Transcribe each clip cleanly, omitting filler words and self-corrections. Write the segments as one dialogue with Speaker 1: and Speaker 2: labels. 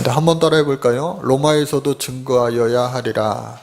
Speaker 1: 한번 따라해 볼까요? 로마에서도 증거하여야 하리라.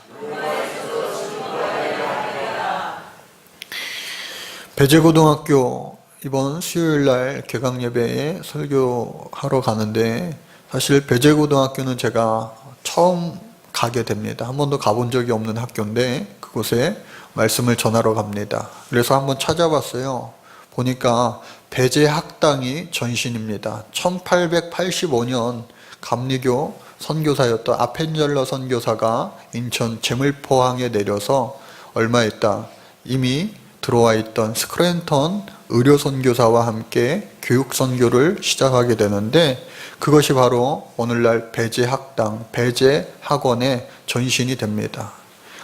Speaker 1: 배재고등학교 이번 수요일날 개강예배에 설교하러 가는데, 사실 배재고등학교는 제가 처음 가게 됩니다. 한 번도 가본 적이 없는 학교인데 그곳에 말씀을 전하러 갑니다. 그래서 한번 찾아봤어요. 보니까 배재학당이 전신입니다. 1885년 감리교 선교사였던 아펜젤러 선교사가 인천 제물포항에 내려서 얼마 있다 이미 들어와 있던 스크랜턴 의료선교사와 함께 교육선교를 시작하게 되는데, 그것이 바로 오늘날 배재학당, 배재학원의 전신이 됩니다.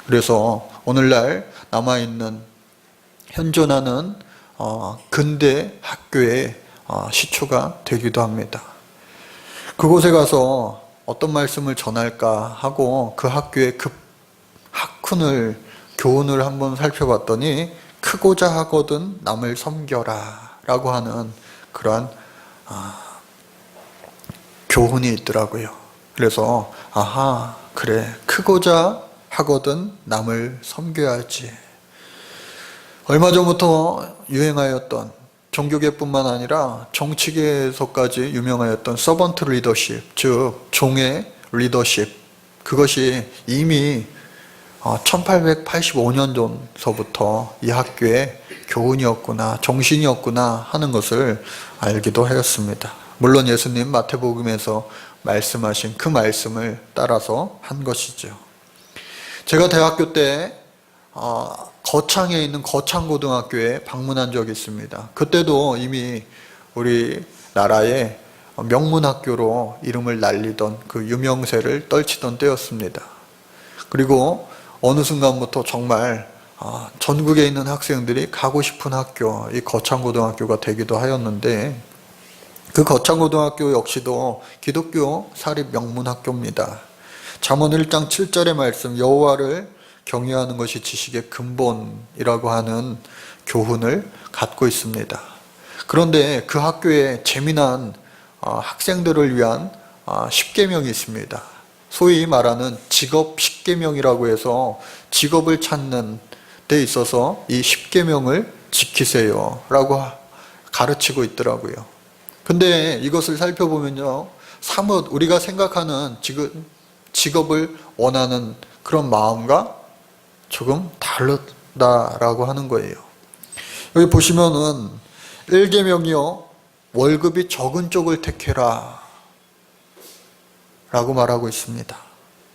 Speaker 1: 그래서 오늘날 남아있는 현존하는 근대 학교의 시초가 되기도 합니다. 그곳에 가서 어떤 말씀을 전할까 하고 그 학교의 학훈을, 교훈을 한번 살펴봤더니 크고자 하거든 남을 섬겨라 라고 하는 그러한 교훈이 있더라고요. 그래서 아하, 그래, 크고자 하거든 남을 섬겨야지. 얼마 전부터 유행하였던, 종교계뿐만 아니라 정치계에서까지 유명하였던 서번트 리더십, 즉 종의 리더십, 그것이 이미 1885년 전서부터 이 학교의 교훈이었구나, 정신이었구나 하는 것을 알기도 하였습니다. 물론 예수님 마태복음에서 말씀하신 그 말씀을 따라서 한 것이죠. 제가 대학교 때 거창에 있는 거창고등학교에 방문한 적이 있습니다. 그때도 이미 우리나라의 명문학교로 이름을 날리던 그 유명세를 떨치던 때였습니다. 그리고 어느 순간부터 정말 전국에 있는 학생들이 가고 싶은 학교, 이 거창고등학교가 되기도 하였는데, 그 거창고등학교 역시도 기독교 사립 명문학교입니다. 잠언 1장 7절의 말씀, 여호와를 경외하는 것이 지식의 근본이라고 하는 교훈을 갖고 있습니다. 그런데 그 학교에 재미난 학생들을 위한 10계명이 있습니다. 소위 말하는 직업 10계명이라고 해서 직업을 찾는 데 있어서 이 10계명을 지키세요 라고 가르치고 있더라고요. 근데 이것을 살펴보면요, 사뭇 우리가 생각하는 직업을 원하는 그런 마음과 조금 다르다라고 하는 거예요. 여기 보시면은 1계명이요, 월급이 적은 쪽을 택해라 라고 말하고 있습니다.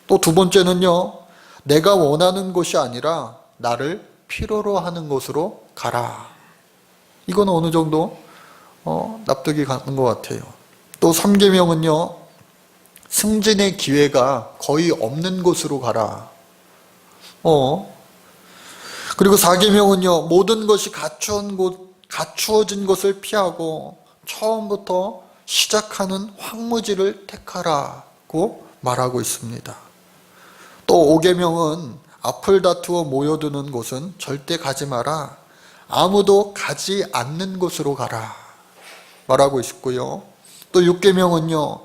Speaker 1: 또 두 번째는요, 내가 원하는 곳이 아니라 나를 필요로 하는 곳으로 가라. 이건 어느 정도 납득이 가는 것 같아요. 또 3계명은요, 승진의 기회가 거의 없는 곳으로 가라. 그리고 4계명은요, 모든 것이 갖추어진 것을 피하고 처음부터 시작하는 황무지를 택하라고 말하고 있습니다. 또 5계명은 앞을 다투어 모여드는 곳은 절대 가지 마라. 아무도 가지 않는 곳으로 가라 말하고 있고요. 또 6계명은요,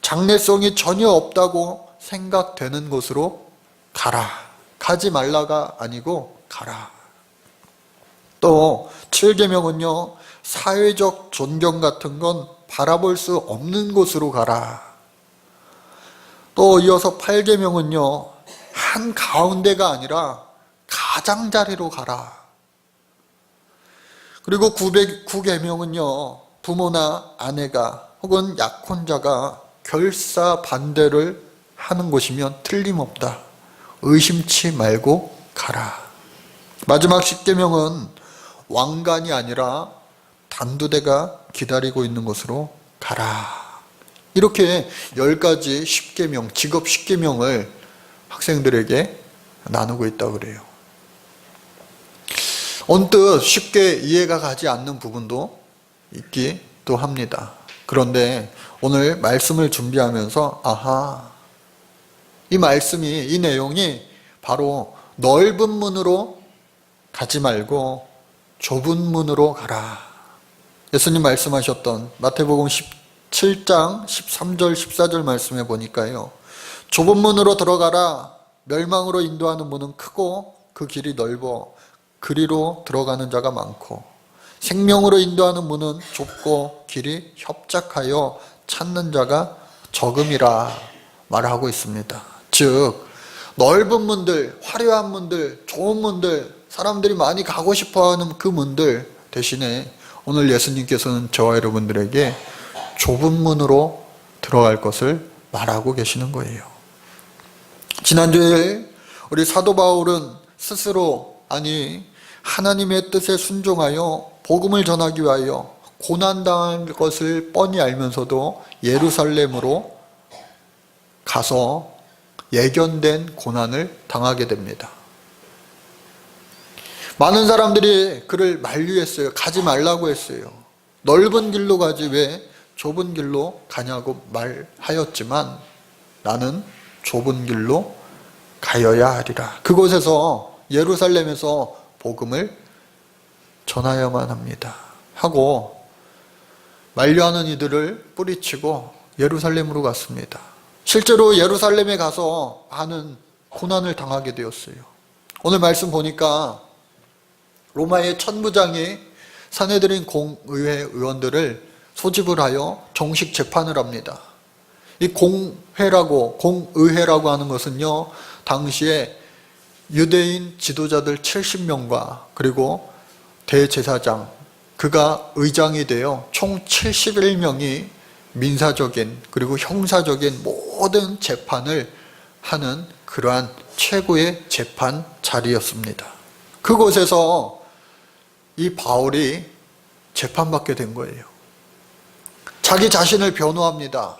Speaker 1: 장래성이 전혀 없다고 생각되는 곳으로 가라. 가지 말라가 아니고 가라. 또 7계명은요, 사회적 존경 같은 건 바라볼 수 없는 곳으로 가라. 또 이어서 8계명은요, 한 가운데가 아니라 가장자리로 가라. 그리고 9계명은요, 부모나 아내가 혹은 약혼자가 결사 반대를 하는 곳이면 틀림없다. 의심치 말고 가라. 마지막 10계명은 왕관이 아니라 단두대가 기다리고 있는 곳으로 가라. 이렇게 10가지 10계명, 직업 10계명을 학생들에게 나누고 있다고 그래요. 언뜻 쉽게 이해가 가지 않는 부분도 있기도 합니다. 그런데 오늘 말씀을 준비하면서 아하, 이 말씀이, 이 내용이 바로 넓은 문으로 가지 말고 좁은 문으로 가라. 예수님 말씀하셨던 마태복음 7장 13절 14절 말씀해 보니까요. 좁은 문으로 들어가라. 멸망으로 인도하는 문은 크고 그 길이 넓어 그리로 들어가는 자가 많고 생명으로 인도하는 문은 좁고 길이 협착하여 찾는 자가 적음이라 말하고 있습니다. 즉 넓은 문들, 화려한 문들, 좋은 문들, 사람들이 많이 가고 싶어하는 그 문들 대신에 오늘 예수님께서는 저와 여러분들에게 좁은 문으로 들어갈 것을 말하고 계시는 거예요. 지난주에 우리 사도 바울은 스스로 하나님의 뜻에 순종하여 복음을 전하기 위하여 고난당할 것을 뻔히 알면서도 예루살렘으로 가서 예견된 고난을 당하게 됩니다. 많은 사람들이 그를 만류했어요. 가지 말라고 했어요. 넓은 길로 가지 왜 좁은 길로 가냐고 말하였지만 나는 좁은 길로 가여야 하리라. 그곳에서 예루살렘에서 복음을 전하여만 합니다. 하고 만류하는 이들을 뿌리치고 예루살렘으로 갔습니다. 실제로 예루살렘에 가서 많은 고난을 당하게 되었어요. 오늘 말씀 보니까 로마의 천부장이 산헤드린 공의회 의원들을 소집을 하여 정식 재판을 합니다. 이 공의회라고 하는 것은요, 당시에 유대인 지도자들 70명과 그리고 대제사장, 그가 의장이 되어 총 71명이 민사적인 그리고 형사적인 모든 재판을 하는 그러한 최고의 재판 자리였습니다. 그곳에서 이 바울이 재판받게 된 거예요. 자기 자신을 변호합니다.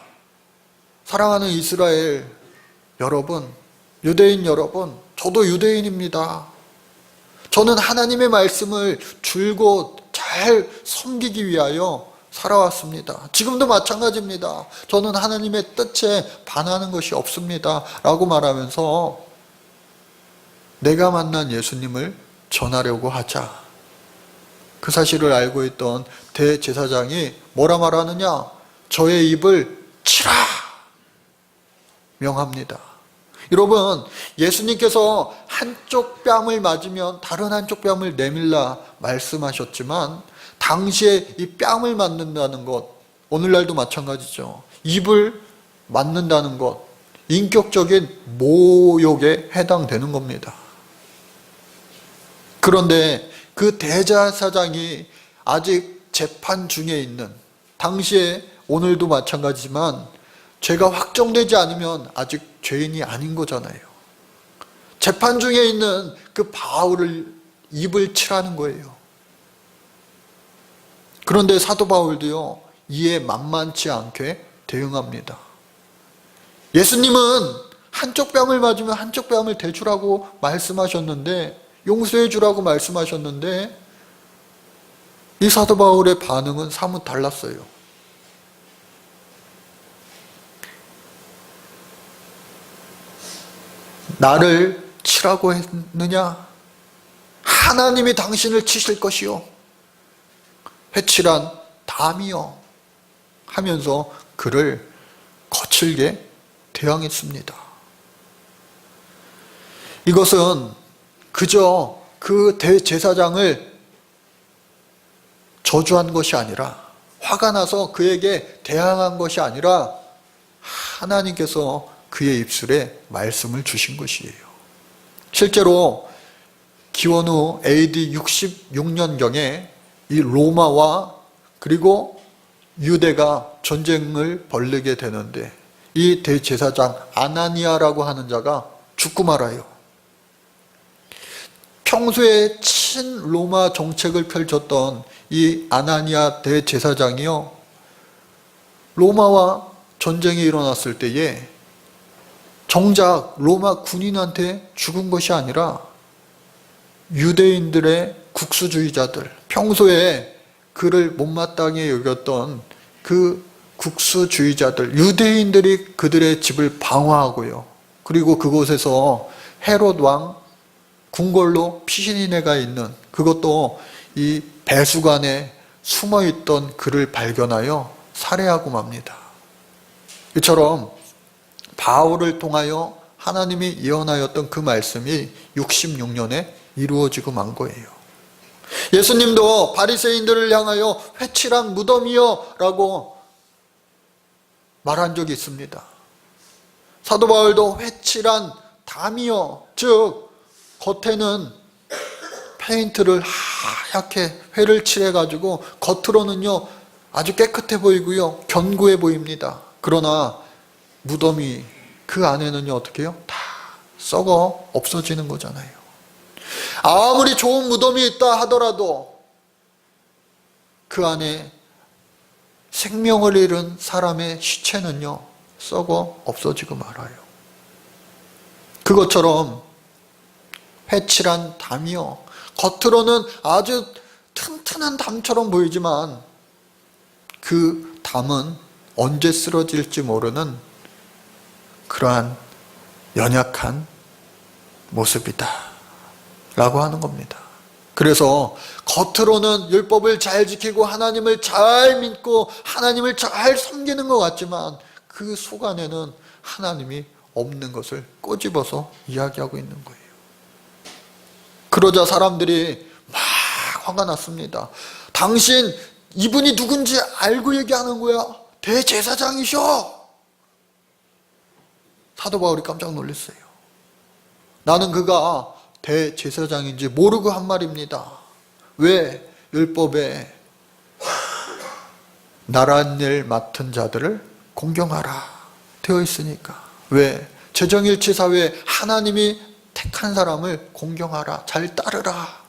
Speaker 1: 사랑하는 이스라엘 여러분, 유대인 여러분, 저도 유대인입니다. 저는 하나님의 말씀을 줄곧 잘 섬기기 위하여 살아왔습니다. 지금도 마찬가지입니다. 저는 하나님의 뜻에 반하는 것이 없습니다. 라고 말하면서 내가 만난 예수님을 전하려고 하자. 그 사실을 알고 있던 대제사장이 뭐라 말하느냐? 저의 입을 치라! 명합니다. 여러분, 예수님께서 한쪽 뺨을 맞으면 다른 한쪽 뺨을 내밀라 말씀하셨지만 당시에 이 뺨을 맞는다는 것, 오늘날도 마찬가지죠. 입을 맞는다는 것, 인격적인 모욕에 해당되는 겁니다. 그런데 그 대제사장이 아직 재판 중에 있는, 당시에 오늘도 마찬가지지만 죄가 확정되지 않으면 아직 죄인이 아닌 거잖아요. 재판 중에 있는 그 바울을 입을 치라는 거예요. 그런데 사도 바울도요, 이에 만만치 않게 대응합니다. 예수님은 한쪽 뺨을 맞으면 한쪽 뺨을 대주라고 말씀하셨는데, 용서해 주라고 말씀하셨는데, 이 사도 바울의 반응은 사뭇 달랐어요. 나를 치라고 했느냐? 하나님이 당신을 치실 것이요, 회칠한 담이요 하면서 그를 거칠게 대항했습니다. 이것은 그저 그 대제사장을 저주한 것이 아니라, 화가 나서 그에게 대항한 것이 아니라 하나님께서 그의 입술에 말씀을 주신 것이에요. 실제로 기원 후 AD 66년경에 이 로마와 그리고 유대가 전쟁을 벌이게 되는데, 이 대제사장 아나니아라고 하는 자가 죽고 말아요. 평소에 친로마 정책을 펼쳤던 이 아나니아 대제사장이요, 로마와 전쟁이 일어났을 때에 정작 로마 군인한테 죽은 것이 아니라 유대인들의 국수주의자들, 평소에 그를 못마땅히 여겼던 그 국수주의자들, 유대인들이 그들의 집을 방화하고요, 그리고 그곳에서 헤롯 왕 궁궐로 피신인회가 있는, 그것도 이 배수관에 숨어있던 그를 발견하여 살해하고 맙니다. 이처럼 바울을 통하여 하나님이 예언하였던 그 말씀이 66년에 이루어지고 만 거예요. 예수님도 바리새인들을 향하여 회칠한 무덤이여 라고 말한 적이 있습니다. 사도 바울도 회칠한 담이여, 즉 겉에는 페인트를 하얗게 회를 칠해가지고 겉으로는요 아주 깨끗해 보이고요 견고해 보입니다. 그러나 무덤이 그 안에는요 어떻게 해요? 다 썩어 없어지는 거잖아요. 아무리 좋은 무덤이 있다 하더라도 그 안에 생명을 잃은 사람의 시체는요 썩어 없어지고 말아요. 그것처럼 회칠한 담이요, 겉으로는 아주 튼튼한 담처럼 보이지만 그 담은 언제 쓰러질지 모르는 그러한 연약한 모습이다 라고 하는 겁니다. 그래서 겉으로는 율법을 잘 지키고 하나님을 잘 믿고 하나님을 잘 섬기는 것 같지만 그 속 안에는 하나님이 없는 것을 꼬집어서 이야기하고 있는 거예요. 그러자 사람들이 막 화가 났습니다. 당신 이분이 누군지 알고 얘기하는 거야? 대제사장이셔. 사도 바울이 깜짝 놀랐어요. 나는 그가 대제사장인지 모르고 한 말입니다. 왜? 율법에 나란 일 맡은 자들을 공경하라 되어 있으니까. 왜? 재정일치 사회에 하나님이 택한 사람을 공경하라, 잘 따르라.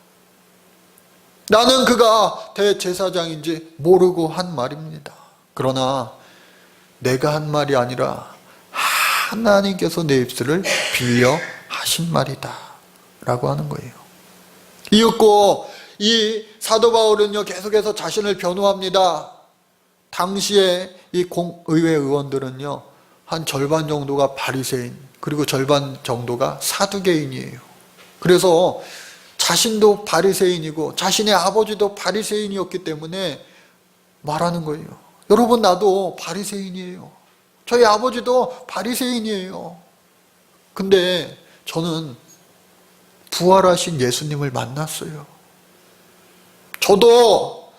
Speaker 1: 나는 그가 대제사장인지 모르고 한 말입니다. 그러나 내가 한 말이 아니라 하나님께서 내 입술을 빌려 하신 말이다 라고 하는 거예요. 이윽고 이 사도 바울은요 계속해서 자신을 변호합니다. 당시에 이 의회 의원들은요 한 절반 정도가 바리새인, 그리고 절반 정도가 사두개인이에요. 그래서 자신도 바리새인이고 자신의 아버지도 바리새인이었기 때문에 말하는 거예요. 여러분, 나도 바리새인이에요. 저희 아버지도 바리새인이에요. 근데 저는 부활하신 예수님을 만났어요. 저도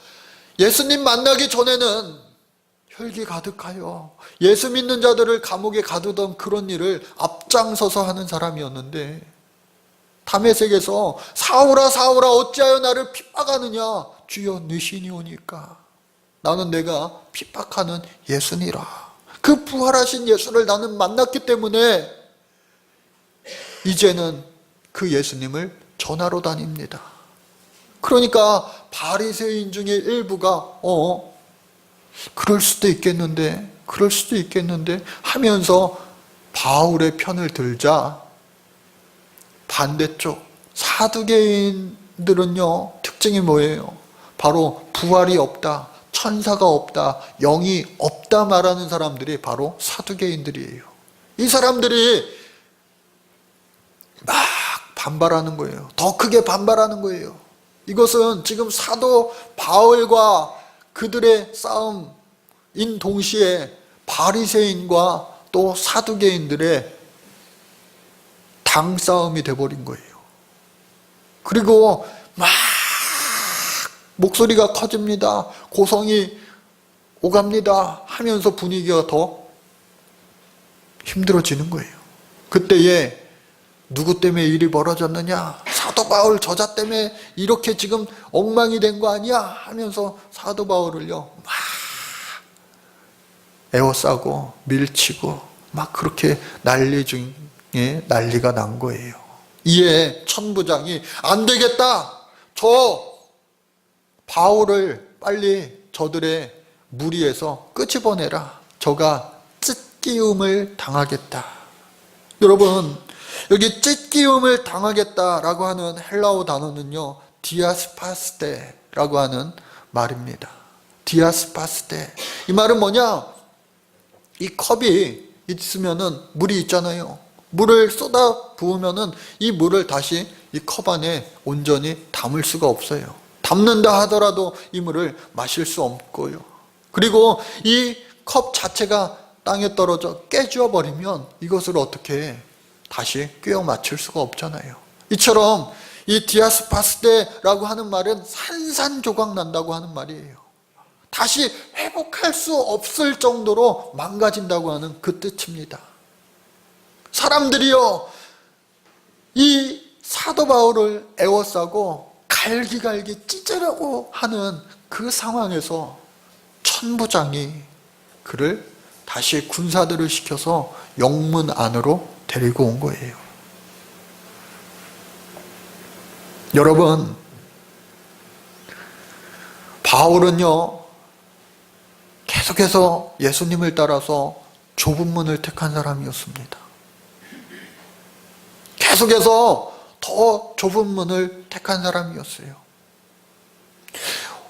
Speaker 1: 예수님 만나기 전에는 혈기 가득하여 예수 믿는 자들을 감옥에 가두던 그런 일을 앞장서서 하는 사람이었는데, 다메섹에서 사울아 사울아 어찌하여 나를 핍박하느냐, 주여 네 신이 오니까 나는 내가 핍박하는 예수니라. 그 부활하신 예수를 나는 만났기 때문에 이제는 그 예수님을 전하러 다닙니다. 그러니까 바리새인 중에 일부가 그럴 수도 있겠는데 하면서 바울의 편을 들자, 반대쪽 사두개인들은요 특징이 뭐예요? 바로 부활이 없다, 천사가 없다, 영이 없다 말하는 사람들이 바로 사두개인들이에요. 이 사람들이 막 반발하는 거예요. 더 크게 반발하는 거예요. 이것은 지금 사도 바울과 그들의 싸움인 동시에 바리새인과 또 사두개인들의 당싸움이 돼버린 거예요. 그리고 막 목소리가 커집니다. 고성이 오갑니다 하면서 분위기가 더 힘들어지는 거예요. 그때에 누구 때문에 일이 벌어졌느냐? 사도 바울 저자 때문에 이렇게 지금 엉망이 된 거 아니야? 하면서 사도 바울을요 막 에워싸고 밀치고 막 그렇게 난리 중에 난리가 난 거예요. 이에 천부장이 안 되겠다, 저 바울을 빨리 저들의 무리에서 끄집어내라, 저가 찢기움을 당하겠다. 여러분, 여기 찢기움을 당하겠다라고 하는 헬라어 단어는요 디아스파스테라고 하는 말입니다. 디아스파스테. 이 말은 뭐냐? 이 컵이 있으면은 물이 있잖아요. 물을 쏟아 부으면은 이 물을 다시 이 컵 안에 온전히 담을 수가 없어요. 담는다 하더라도 이 물을 마실 수 없고요. 그리고 이 컵 자체가 땅에 떨어져 깨져 버리면 이것을 어떻게 다시 꿰어 맞출 수가 없잖아요. 이처럼 이 디아스파스데라고 하는 말은 산산조각 난다고 하는 말이에요. 다시 회복할 수 없을 정도로 망가진다고 하는 그 뜻입니다. 사람들이요, 이 사도 바울을 애워싸고 갈기갈기 찢으려고 하는 그 상황에서 천부장이 그를 다시 군사들을 시켜서 영문 안으로 데리고 온 거예요. 여러분, 바울은요, 계속해서 예수님을 따라서 좁은 문을 택한 사람이었습니다. 계속해서 더 좁은 문을 택한 사람이었어요.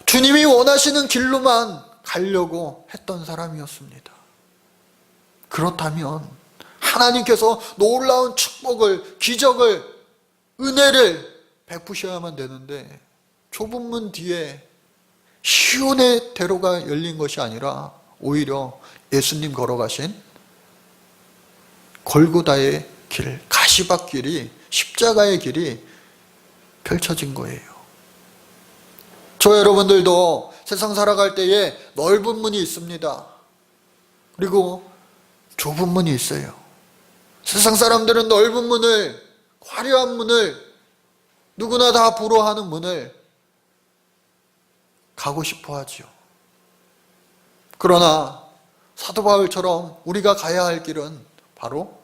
Speaker 1: 주님이 원하시는 길로만 가려고 했던 사람이었습니다. 그렇다면 하나님께서 놀라운 축복을, 기적을, 은혜를 베푸셔야만 되는데 좁은 문 뒤에 시온의 대로가 열린 것이 아니라 오히려 예수님 걸어가신 골고다의 길, 가시밭길이, 십자가의 길이 펼쳐진 거예요. 저 여러분들도 세상 살아갈 때에 넓은 문이 있습니다. 그리고 좁은 문이 있어요. 세상 사람들은 넓은 문을, 화려한 문을, 누구나 다 부러워하는 문을 가고 싶어 하지요. 그러나 사도 바울처럼 우리가 가야 할 길은 바로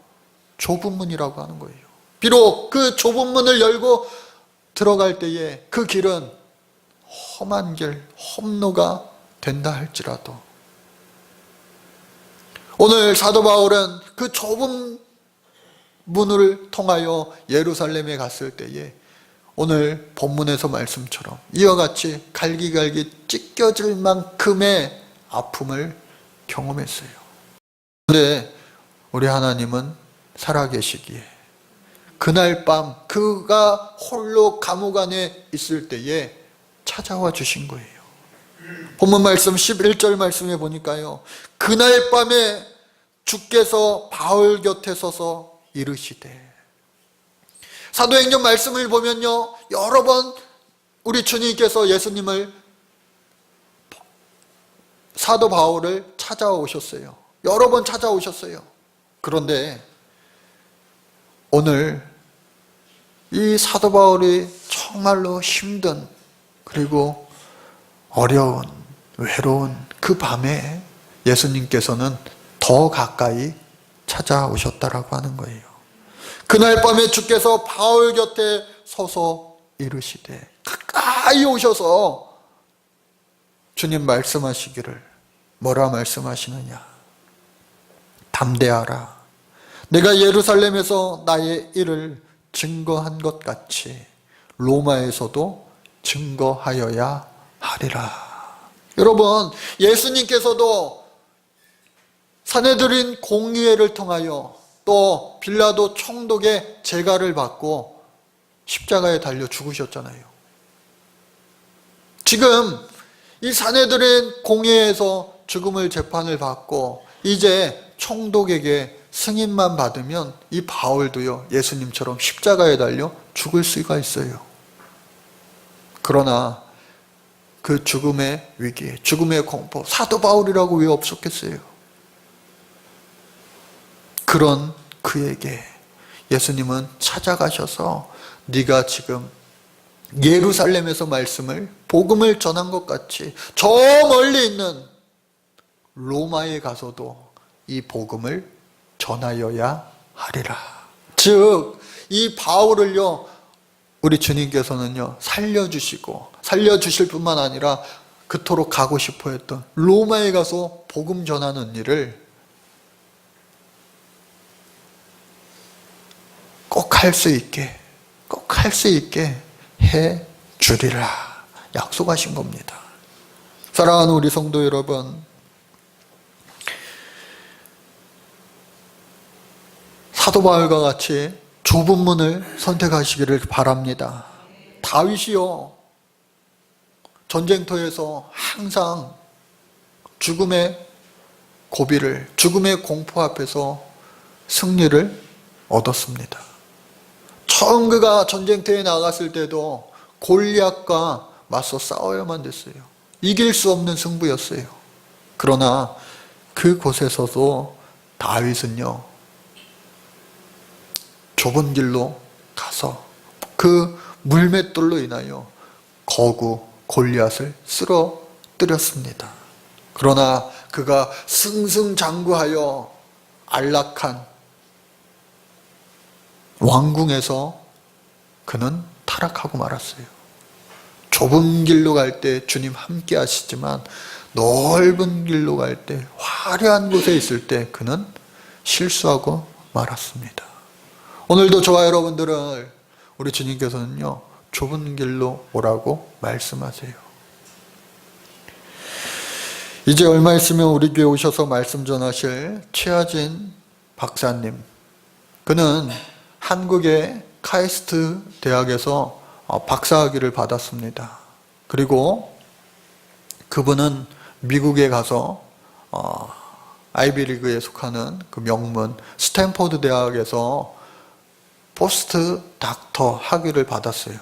Speaker 1: 좁은 문이라고 하는 거예요. 비록 그 좁은 문을 열고 들어갈 때에 그 길은 험한 길, 험로가 된다 할지라도 오늘 사도 바울은 그 좁은 문을 통하여 예루살렘에 갔을 때에 오늘 본문에서 말씀처럼 이와 같이 갈기갈기 찢겨질 만큼의 아픔을 경험했어요. 그런데 우리 하나님은 살아계시기에 그날 밤 그가 홀로 감옥 안에 있을 때에 찾아와 주신 거예요. 본문 말씀 11절 말씀에 보니까요, 그날 밤에 주께서 바울 곁에 서서 이르시되. 사도행전 말씀을 보면요, 여러 번 우리 주님께서 예수님을, 사도 바울을 찾아오셨어요. 여러 번 찾아오셨어요. 그런데 오늘 이 사도 바울이 정말로 힘든, 그리고 어려운, 외로운 그 밤에 예수님께서는 더 가까이 찾아오셨다라고 하는 거예요. 그날 밤에 주께서 바울 곁에 서서 이르시되, 가까이 오셔서 주님 말씀하시기를, 뭐라 말씀하시느냐? 담대하라. 내가 예루살렘에서 나의 일을 증거한 것 같이 로마에서도 증거하여야 하리라. 여러분, 예수님께서도 산헤드린 공의회를 통하여 또 빌라도 총독의 재가를 받고 십자가에 달려 죽으셨잖아요. 지금 이 산헤드린 공의회에서 죽음을 재판을 받고 이제 총독에게 승인만 받으면 이 바울도요, 예수님처럼 십자가에 달려 죽을 수가 있어요. 그러나 그 죽음의 위기, 죽음의 공포, 사도 바울이라고 왜 없었겠어요? 그런 그에게 예수님은 찾아가셔서 네가 지금 예루살렘에서 말씀을, 복음을 전한 것 같이 저 멀리 있는 로마에 가서도 이 복음을 전하여야 하리라. 즉, 이 바울을요, 우리 주님께서는요, 살려주실 뿐만 아니라 그토록 가고 싶어 했던 로마에 가서 복음 전하는 일을 꼭 할 수 있게 해 주리라 약속하신 겁니다. 사랑하는 우리 성도 여러분, 사도 바울과 같이 좁은 문을 선택하시기를 바랍니다. 다윗이요, 전쟁터에서 항상 죽음의 고비를, 죽음의 공포 앞에서 승리를 얻었습니다. 처음 그가 전쟁터에 나갔을 때도 골리앗과 맞서 싸워야만 됐어요. 이길 수 없는 승부였어요. 그러나 그곳에서도 다윗은요, 좁은 길로 가서 그 물맷돌로 인하여 거구 골리앗을 쓰러뜨렸습니다. 그러나 그가 승승장구하여 안락한 왕궁에서 그는 타락하고 말았어요. 좁은 길로 갈 때 주님 함께 하시지만 넓은 길로 갈 때, 화려한 곳에 있을 때 그는 실수하고 말았습니다. 오늘도 저와 여러분들을 우리 주님께서는요, 좁은 길로 오라고 말씀하세요. 이제 얼마 있으면 우리 교회 오셔서 말씀 전하실 최하진 박사님, 그는 한국의 카이스트 대학에서 박사학위를 받았습니다. 그리고 그분은 미국에 가서 아이비리그에 속하는 그 명문 스탠포드 대학에서 포스트 닥터 학위를 받았어요.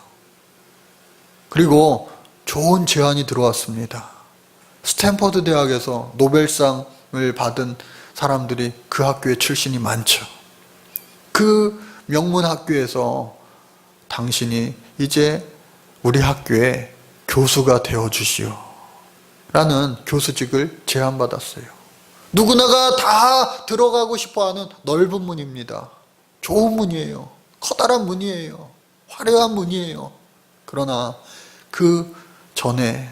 Speaker 1: 그리고 좋은 제안이 들어왔습니다. 스탠포드 대학에서 노벨상을 받은 사람들이 그 학교의 출신이 많죠. 그 명문 학교에서 당신이 이제 우리 학교의 교수가 되어주시오 라는 교수직을 제안받았어요. 누구나가 다 들어가고 싶어하는 넓은 문입니다. 좋은 문이에요. 커다란 문이에요. 화려한 문이에요. 그러나 그 전에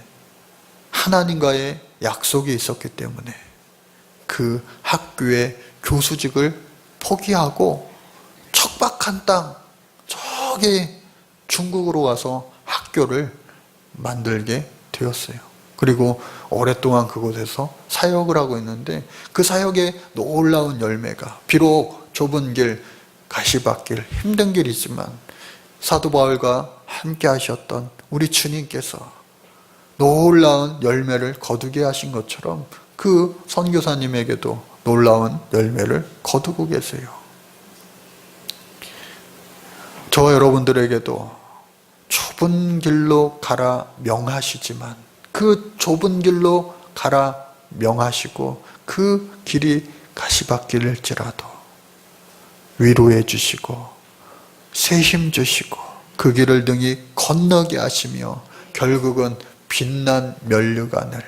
Speaker 1: 하나님과의 약속이 있었기 때문에 그 학교의 교수직을 포기하고 척박한 땅, 저기 중국으로 가서 학교를 만들게 되었어요. 그리고 오랫동안 그곳에서 사역을 하고 있는데 그 사역의 놀라운 열매가, 비록 좁은 길, 가시밭길, 힘든 길이지만 사도 바울과 함께 하셨던 우리 주님께서 놀라운 열매를 거두게 하신 것처럼 그 선교사님에게도 놀라운 열매를 거두고 계세요. 저와 여러분들에게도 좁은 길로 가라 명하시지만 그 좁은 길로 가라 명하시고 그 길이 가시밭길일지라도 위로해 주시고 새 힘 주시고 그 길을 능히 건너게 하시며 결국은 빛난 면류관을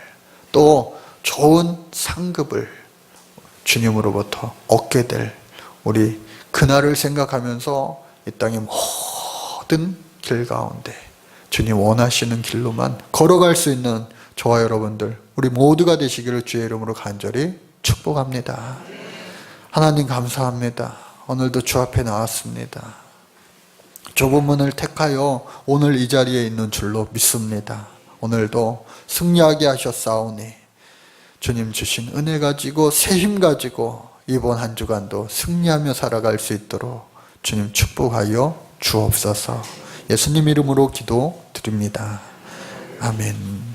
Speaker 1: 또 좋은 상급을 주님으로부터 얻게 될 우리 그날을 생각하면서 이 땅의 모든 길 가운데 주님 원하시는 길로만 걸어갈 수 있는 저와 여러분들 우리 모두가 되시기를 주의 이름으로 간절히 축복합니다. 하나님 감사합니다. 오늘도 주 앞에 나왔습니다. 좁은 문을 택하여 오늘 이 자리에 있는 줄로 믿습니다. 오늘도 승리하게 하셨사오니 주님 주신 은혜 가지고 새 힘 가지고 이번 한 주간도 승리하며 살아갈 수 있도록 주님 축복하여 주옵소서. 예수님 이름으로 기도드립니다. 아멘.